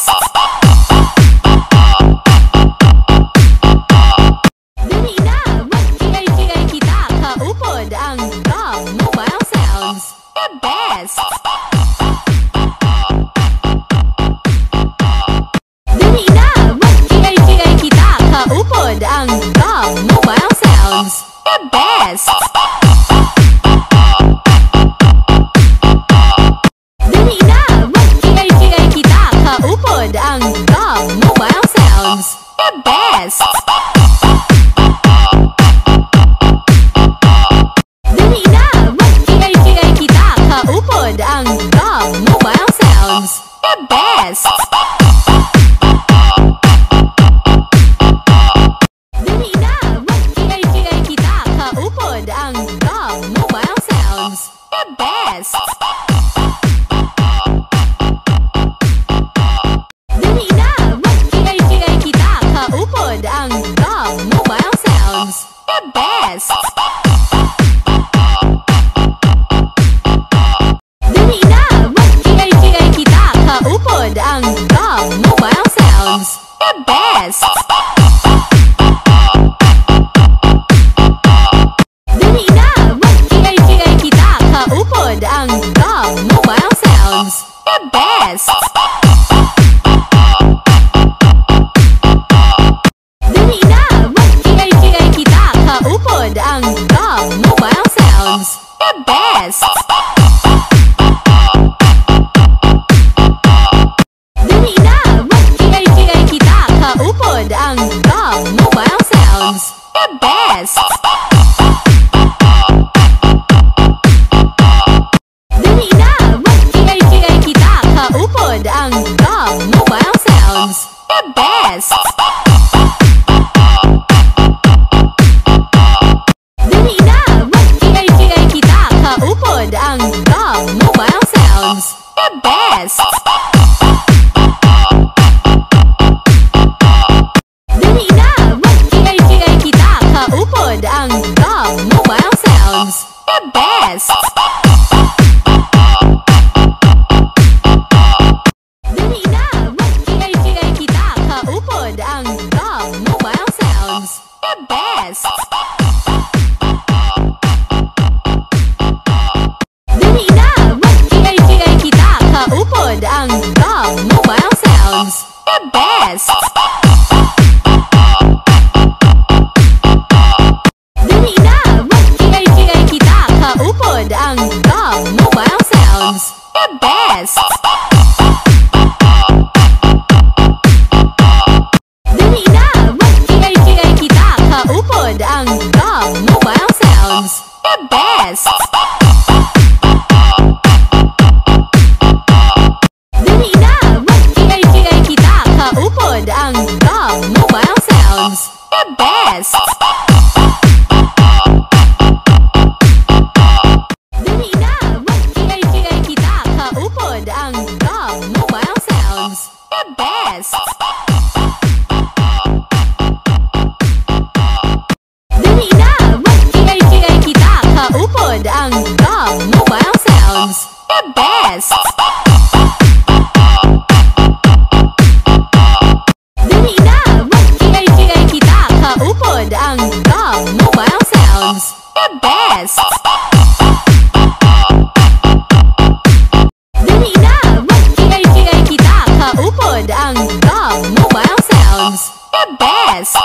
best. Dali na, mag-kiay-kiay kita, kaupod ang Rob Mobile Sounds, the best. Dali na, mag-kiay-kiay kita, kaupod ang Rob Mobile Sounds, the best. Dali na, mag-kiay-kiay kita, kaupod ang Rob Mobile Sounds, the best. Dali na, mag-kiay-kiay kita, kaupod ang Rob Mobile Sounds, the best. Dali na, mag-kiay-kiay kita, kaupod ang Rob Mobile Sounds, the best. Dali na, mag-kiay-kiay kita, kaupod ang Rob Mobile Sounds, the best. Dali na, mag-kiay-kiay kita, kaupod ang Rob Mobile Sounds, the best. Dali na, mag-kiay-kiay kita, kaupod ang Rob Mobile Sounds, the best. Dali na, mag-kiay-kiay kita, kaupod ang Rob Mobile Sounds, the best. Dali na, mag-kiay-kiay kita, kaupod ang Rob Mobile Sounds, the best. Dali na, mag-kiay-kiay kita, kaupod ang Rob Mobile Sounds, the best. Dali na, mag-kiay-kiay kita, kaupod ang Rob Mobile Sounds, the best. Dali na, mag-kiay-kiay kita, kaupod ang Rob Mobile Sounds, the best. Dali na, mag-kiay-kiay kita, kaupod ang Rob Mobile Sounds, the best. Dali na, mag-kiay-kiay kita, kaupod ang Rob Mobile Sounds, the best. Dali na, mag-kiay-kiay kita, kaupod ang Rob Mobile Sounds, the best. Dali na, mag-kiay-kiay kita, kaupod ang Rob Mobile Sounds, the best. Dali na, mag-kiay-kiay kita, kaupod ang Rob Mobile Sounds, the best. Dali na, mag-kiay-kiay kita, kaupod ang Rob Mobile Sounds, the best. Dali na, mag-kiay-kiay kita, kaupod ang Rob Mobile Sounds, the best. Dali na, mag-kiay-kiay kita, kaupod ang Rob Mobile Sounds, the best. Dali na, mag-kiay-kiay kita, kaupod ang Rob Mobile Sounds, the best.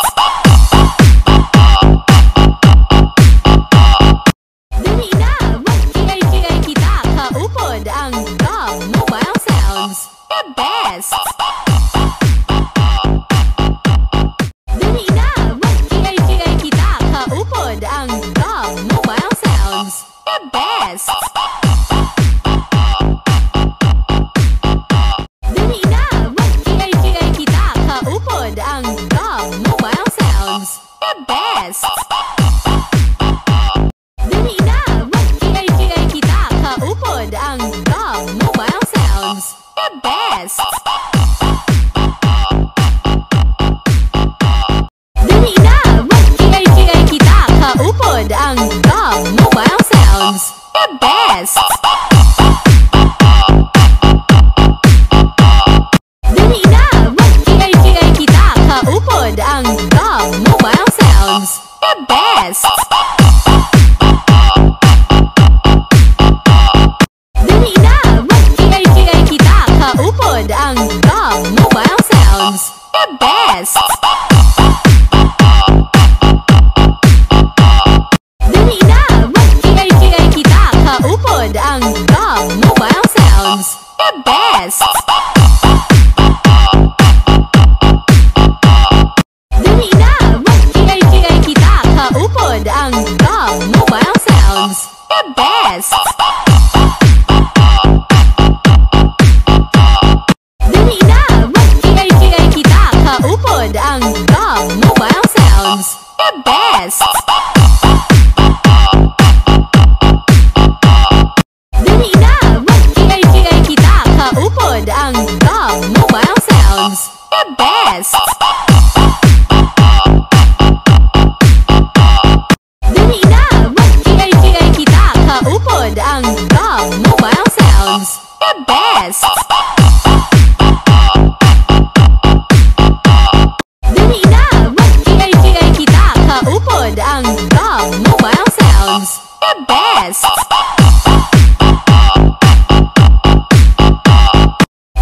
Dali na, mag-kiay-kiay kita, kaupod ang Rob Mobile Sounds, the best. Dali na, mag-kiay-kiay kita, kaupod ang Rob Mobile Sounds, the best. Dali na, mag-kiay-kiay kita, kaupod ang Rob Mobile Sounds, the best. Dali na, mag-kiay-kiay kita, kaupod ang Rob Mobile Sounds, the best. Dali na, mag-kiay-kiay kita, kaupod ang Rob Mobile Sounds, the best. Dali na, sounds, the best. Dali na, mag-kiay-kiay kita, kaupod ang GOB Mobile Sounds, the best. Dali na, mag-kiay-kiay kita, kaupod ang GOB Mobile Sounds, the best. Dali na, mag-kiay-kiay kita, kaupod ang GOB Mobile Sounds, the best. Dali na, mag-kiay-kiay kita, kaupod ang GOB Mobile Sounds, the best.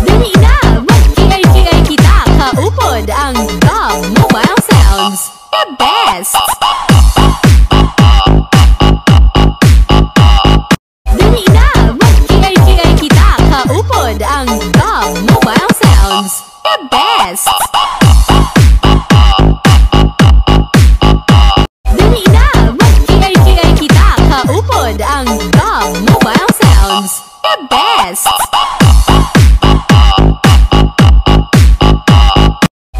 Dali na, mag-kiay-kiay kita, kaupod ang GOB Mobile Sounds, the best. Dali na, mag-kiay-kiay kita, kaupod ang GOB Mobile Sounds, the best. Dali na, mag-kiay-kiay kita, kaupod ang GOB Mobile Sounds, the best.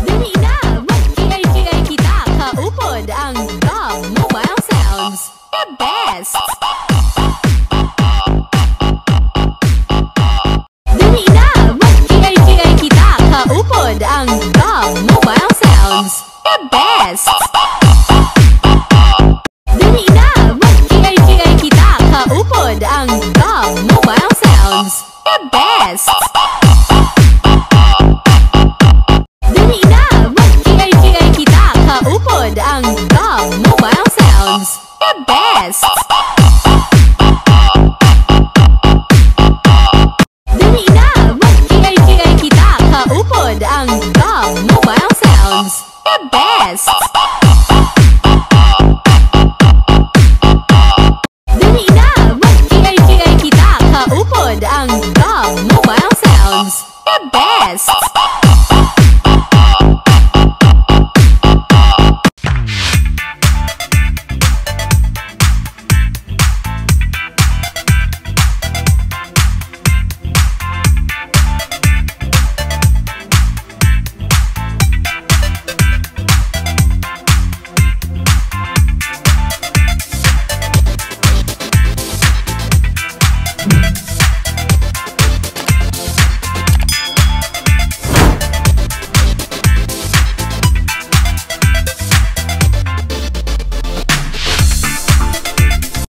Dali na, mag-kiay-kiay kita, kaupod ang GOB Mobile Sounds, the best. Dali na, mag-kiay-kiay kita, kaupod ang GOB Mobile Sounds, the best. Dali na, mag-kiay-kiay kita, kaupod ang GOB Mobile Sounds, the best. Dali na, mag-kiay-kiay kita, kaupod ang GOB Mobile Sounds, the best. Dali na, mag-kiay-kiay kita, kaupod ang GOB Mobile Sounds, the best. Dali na, mag-kiay-kiay kita, kaupod ang GOB Mobile Sounds, the best.